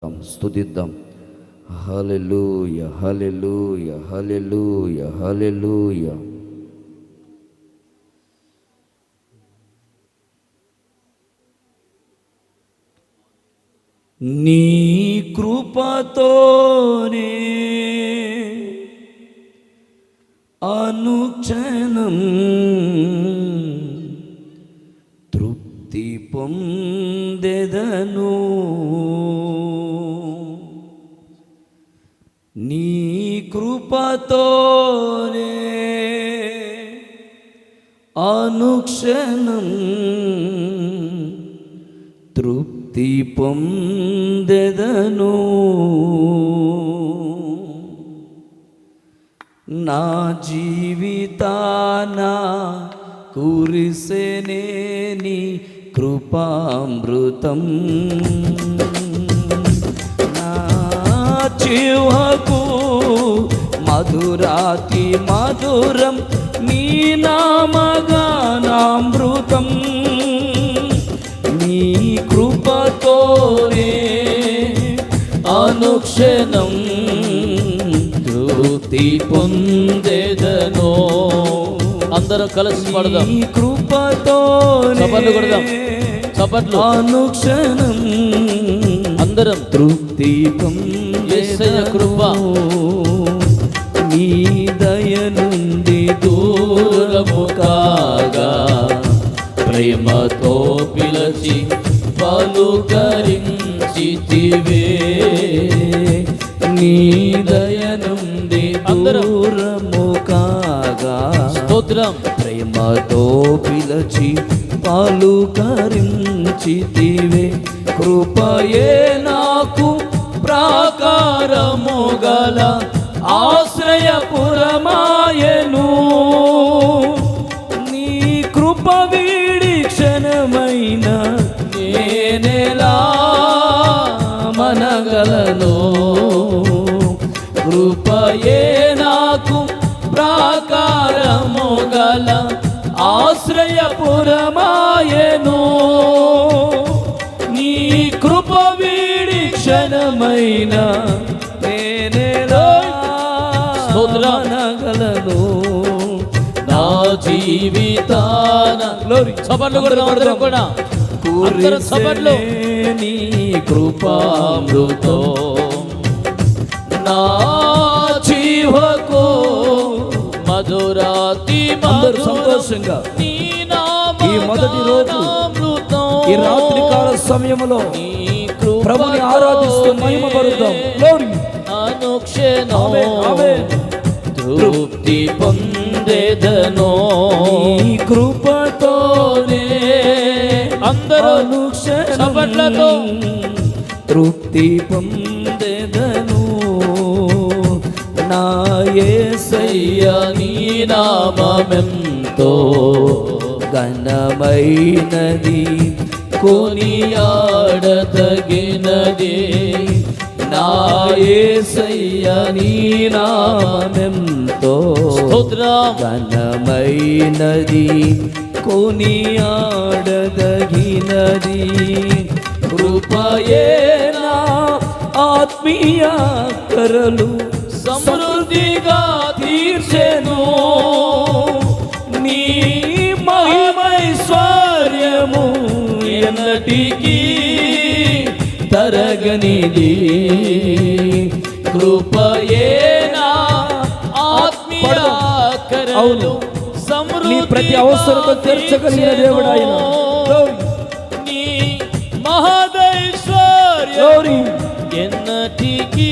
స్తుతిద్దాం. హల్లెలూయా హల్లెలూయా హల్లెలూయా హల్లెలూయా. నీ కృపతోనే అనుక్షణం తృప్తి పొందెదను. నీ కృపతోనే అనుక్షణం తృప్తి పొందెదను. నా జీవితాన కురిసెనే నీ కృపామృతం. నా జీవకు మధురాతి మధురం నీ నామగానామృతం. నీ కృపతోనే అనుక్షణం తృప్తి పొందెదను. అందరూ కలిసి పడదాం. నీ కృపతోనే చప్పట్లు కొడదాం. చప్పట్లు. అనుక్షణం అందరం తృప్తి పొందెదను. కృప నీ దయ నుండి దూరము కాగా ప్రేమతో పిలచి పలుకరించితివే. నీ దయ నుండి దూరము కాగా స్తోత్రం. ప్రేమతో పిలచి పలుకరించితివే. కృపయే నాకు ప్రాకారము గల ఆశ్రయపురమాయను. నీ కృప వీడి క్షణమైన నేనెలా మనగలను. కృపయే నాకు ప్రాకారము గల ఆశ్రయపురమాయను. నీ కృప వీడి క్షణమైన నేనెలా మనగలను. నా జీవితాన చప్పట్లు కూడా కురిసెనే నీ కృపామృతం. నా జీవకు మధురాతి అందరూ సంతోషంగా ఈ మొదటి రోజు ఈ రాత్రి కాల సమయంలో ప్రభుని ఆరాధిస్తూ మహిమపడుతాం. అనుక్షణం తృప్తి పొందెదను. నీ కృపతోనే అందరూ అనుక్షణం తృప్తి పొందెదను. నా యేసయ్య నీ నామమెంతో ఘనమైనది కొనియాడతగినది. నా యేసయ్య నీ నామమెంతో ఘనమైనది కొనియాడదగినది. కృపయే నా ఆత్మీయ కరలు సమృద్ధిగా తీర్చెను. నీ మహిమైశ్వర్యము ఎన్నటికీ తరగనిది. కృపయే నా ఆత్మీయ కరలు నీ ప్రతి అవసరము తీర్చగలిగిన దేవుడు ఆయన. నీ మహదైశ్వర్యం ఎన్నటికీ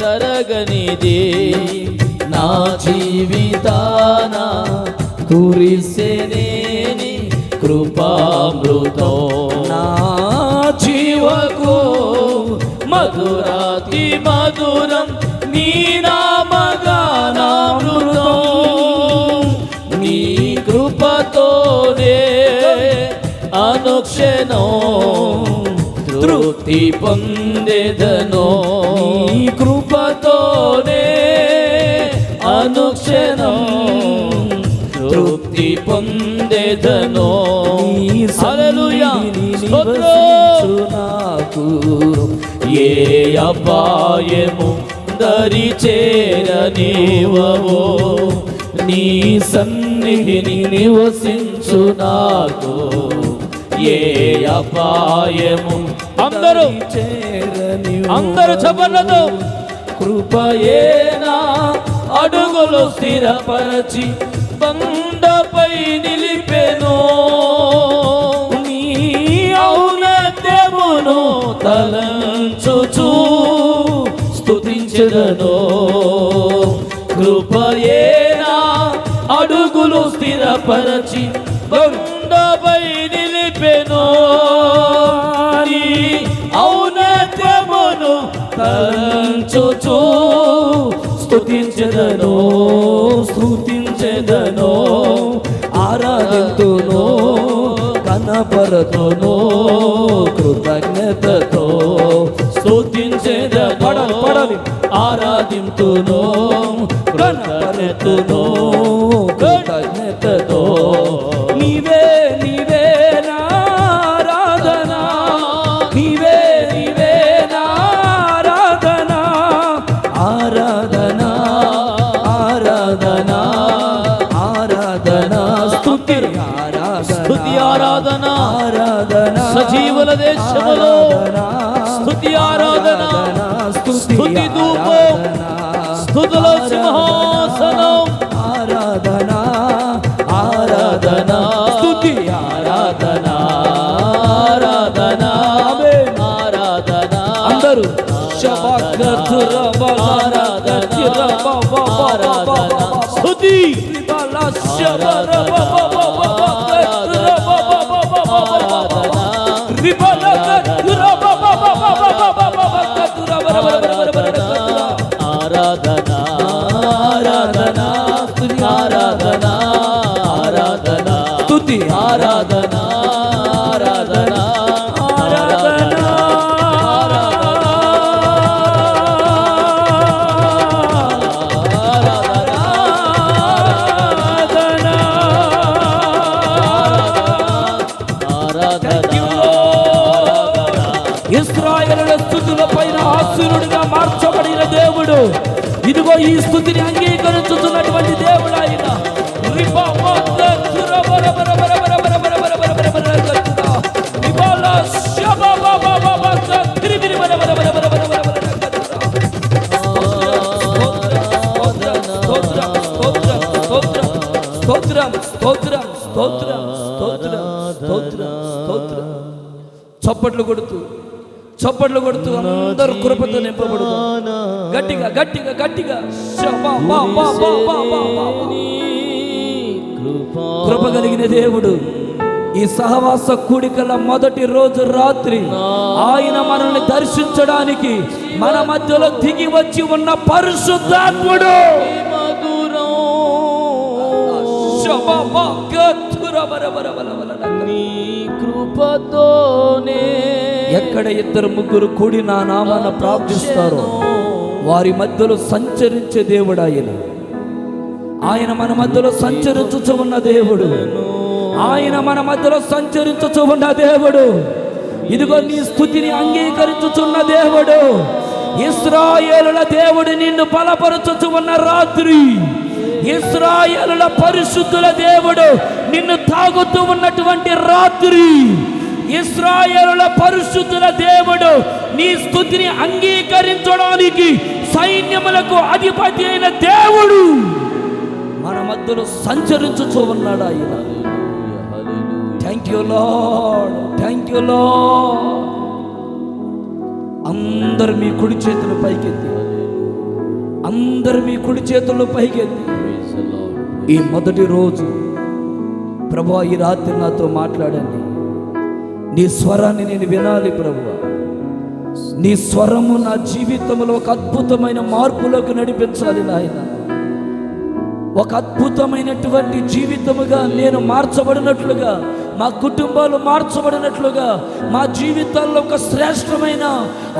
తరగనిది. నా జీవితాన కురిసెనే నీ కృపామృతం. నా జీవకు మధురాతి మధురం నీ నామగానామృతం. నీ కృపతోనే అనుక్షణం తృప్తి పొందెదను. నీ కృపతోనే అనుక్షణం తృప్తి పొందెదను. హల్లెలూయా. స్తోత్రం. నాకు ఏ అపాయము దరి చేరనివ్వవు, నీ సన్నిధిని నివసించు నాకు. ఏ అపాయము అందరూ అందరూ చెప్పలతో కృపయేనా అడుగులు స్థిరపరచి బండపై నిలిపెను, నీ ఔన్నత్యమును తలంచుచు స్తుతించెదను. కృపయేనా అడుగులు స్థిరపరచి బండపై నిలిపెను, నీ ఔన్నత్యమును తలంచుచు స్తుతించెదను, స్తుతించెదను, ఆరాధింతును, కనపరతును, కృతజ్ఞతతో స్తుతించెదను, పడాలి ఆరాధింతును, కనపరతును, కృతజ్ఞతతో. నీవే నీవే నా ఆరాధన, నీవే నీవే నా ఆరాధన, ఆరాధన ఆరాధన ఆరాధన స్తుతి స్తుతి ఆరాధన ఆరాధన సజీవుల దేశములో స్తుతి ఆరాధన, స్తుతి ధూపం, స్తుతుల సింహాసనం, ఆరాధన ఆరాధన స్తుతి ఆరాధన, ఆరాధన ఆరాధన. అందరూ స్తుతి ఆరాధన, ఆరాధన ఆరాధన, ఆరాధన స్తుతి ఆరాధన, ఆరాధన ఆరాధన. ఇశ్రాయేలుల స్తుతుల పైన ఆసీనుడిగా మార్చబడిన దేవుడు, ఇదిగో ఈ స్తుతిని అంగీకరించుతున్నటువంటి దేవుడు ఆయన. స్తోత్రం స్తోత్రం స్తోత్రం స్తోత్రం స్తోత్రం స్తోత్రం. చప్పట్లు కొడుతూ చప్పట్లు కొడుతూ అందరూ కృపతో నింపబడు. గట్టిగా గట్టిగా గట్టిగా కృప కలిగిన దేవుడు ఈ సహవాస కూడికల మొదటి రోజు రాత్రి ఆయన మనల్ని దర్శించడానికి మన మధ్యలో దిగి వచ్చి ఉన్న పరిశుద్ధాత్ముడు. నీ కృపతోనే ఎక్కడ ఇద్దరు ముగ్గురు కూడి నా నామాన ప్రార్థిస్తారో వారి మధ్యలో సంచరించే దేవుడు ఆయన. ఆయన మన మధ్యలో సంచరించుచు ఉన్న దేవుడు. ఆయన మన మధ్యలో సంచరించుచు ఉన్న దేవుడు. ఇదిగో నీ స్తుతిని అంగీకరించుచున్న దేవుడు. ఇశ్రాయేలుల దేవుడు నిన్ను బలపరచుచు ఉన్న రాత్రి, ఇశ్రాయేలుల పరిశుద్ధుల దేవుడు నిన్ను తాగుతూ ఉన్నటువంటి రాత్రి, ఇశ్రాయేలుల పరిశుద్ధుల దేవుడు నీ స్తుతిని అంగీకరించడానికి సైన్యములకు అధిపతి అయిన దేవుడు మన మధ్యలో సంచరించుచూ ఉన్నాడు ఆయన. Thank you lord, thank you lord. అందరు మీ కుడి చేతులు పైకెత్తి, అందరు మీ కుడి చేతులు పైకెత్తి. ఈ మొదటి రోజు ప్రభువా, ఈ రాత్రి నాతో మాట్లాడండి. నీ స్వరాన్ని నేను వినాలి ప్రభువా. నీ స్వరము నా జీవితంలో ఒక అద్భుతమైన మార్పులోకి నడిపించాలి నాయన. ఒక అద్భుతమైనటువంటి జీవితముగా నేను మార్చబడినట్లుగా, మా కుటుంబాలు మార్చబడినట్లుగా, మా జీవితాల్లో ఒక శ్రేష్టమైన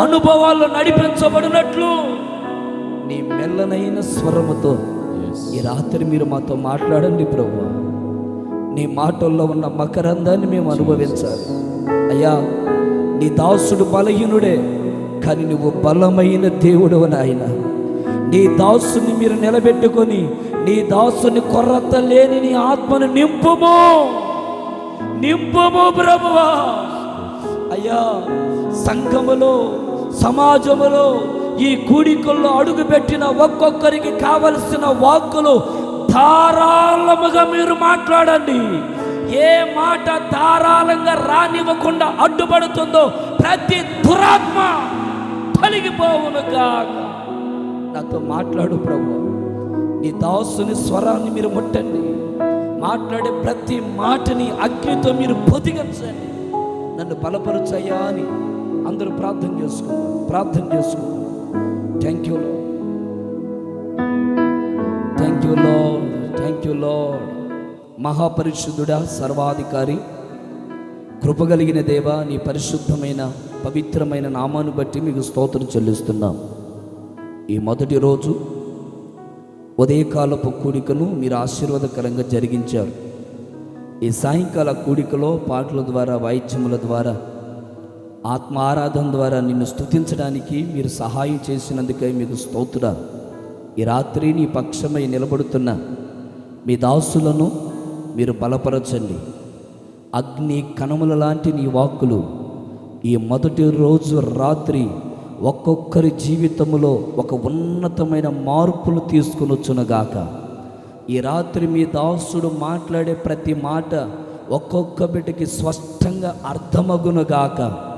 అనుభవాల్లో నడిపించబడినట్లు నీ మెల్లనైన స్వరముతో ఈ రాత్రి మీరు మాతో మాట్లాడండి ప్రభువా. నీ మాటల్లో ఉన్న మకరందాన్ని మేము అనుభవించాలి అయ్యా. నీ దాసుడు బలహీనుడే, కానీ నువ్వు బలమైన దేవుడు నాయన. నీ దాసుని మీరు నిలబెట్టుకొని నీ దాసుని కొరత లేని నీ ఆత్మను నింపుము ప్రభువా. అయ్యా, సంఘములో సమాజములో ఈ కూడికల్లో అడుగుపెట్టిన ఒక్కొక్కరికి కావలసిన వాక్కులు ధారాళముగా మీరు మాట్లాడండి. ఏ మాట ధారాళంగా రానివ్వకుండా అడ్డుపడుతుందో ప్రతి దురాత్మ తొలగిపోవునుగా. నాతో మాట్లాడు ప్రభువా. నీ దాసుని స్వరాన్ని మీరు ముట్టండి. మాట్లాడే ప్రతి మాటని అగ్నితో మీరు పొదిగించండి. నన్ను బలపరచయ్యా అని అందరూ ప్రార్థన చేసుకున్నాం. Thank you Lord. మహాపరిశుద్ధుడా, సర్వాధికారి, కృపగలిగిన దేవా, నీ పరిశుద్ధమైన పవిత్రమైన నామాన్ని బట్టి మీకు స్తోత్రం చెల్లిస్తున్నాం. ఈ మొదటి రోజు ఉదయకాలపు కూడికను మీరు ఆశీర్వాదకరంగా జరిగించారు. ఈ సాయంకాల కూడికలో పాటల ద్వారా, వాయిద్యముల ద్వారా, ఆత్మ ఆరాధన ద్వారా నిన్ను స్తుతించడానికి మీరు సహాయం చేసినందుకై మీకు స్తోత్రాలు. ఈ రాత్రి నీ పక్షమై నిలబడుతున్న మీ దాసులను మీరు బలపరచండి. అగ్ని కణముల లాంటి నీ వాక్కులు ఈ మొదటి రోజు రాత్రి ఒక్కొక్కరి జీవితంలో ఒక ఉన్నతమైన మార్పులు తీసుకునొచ్చునుగాక. ఈ రాత్రి మీ దాసుడు మాట్లాడే ప్రతి మాట ఒక్కొక్క బిడ్డకి స్పష్టంగా అర్థమగునుగాక.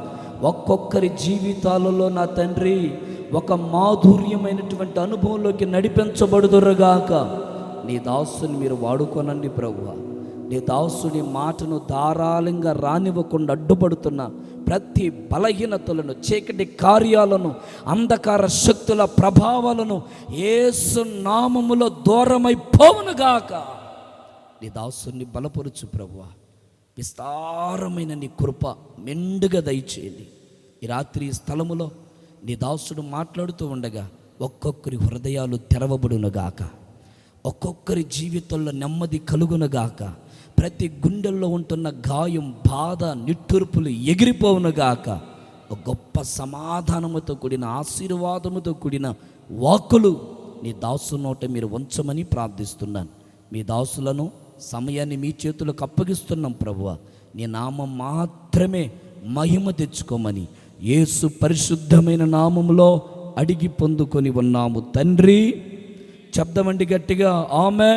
ఒక్కొక్కరి జీవితాలలో నా తండ్రి ఒక మాధుర్యమైనటువంటి అనుభవంలోకి నడిపించబడుదురుగాక. నీ దాసుని మీరు వాడుకోనండి ప్రభువా. నీ దాసుని మాటను ధారాళంగా రానివ్వకుండా అడ్డుపడుతున్న ప్రతి బలహీనతలను, చీకటి కార్యాలను, అంధకార శక్తుల ప్రభావాలను యేసు నామములో దూరమైపోవునుగాక. నీ దాసుని బలపరుచు ప్రభువా. విస్తారమైన నీ కృప మెండుగా దయచేయండి. ఈ రాత్రి స్థలములో నీ దాసుడు మాట్లాడుతూ ఉండగా ఒక్కొక్కరి హృదయాలు తెరవబడునుగాక. ఒక్కొక్కరి జీవితంలో నెమ్మది కలుగునుగాక. ప్రతి గుండెల్లో ఉంటున్న గాయం, బాధ, నిట్టూర్పులు ఎగిరిపోవునుగాక. ఒక గొప్ప సమాధానముతో కూడిన, ఆశీర్వాదముతో కూడిన వాక్కులు నీ దాసు నోట మీరు ఉంచమని ప్రార్థిస్తున్నాను. మీ దాసులను, సమయాన్ని మీ చేతులకు అప్పగిస్తున్నాం ప్రభువా. నీ నామం మాత్రమే మహిమ తెచ్చుకోమని యేసు పరిశుద్ధమైన నామములో అడిగి పొందుకొని ఉన్నాము తండ్రి. శబ్దమండి గట్టిగా, ఆమెన్.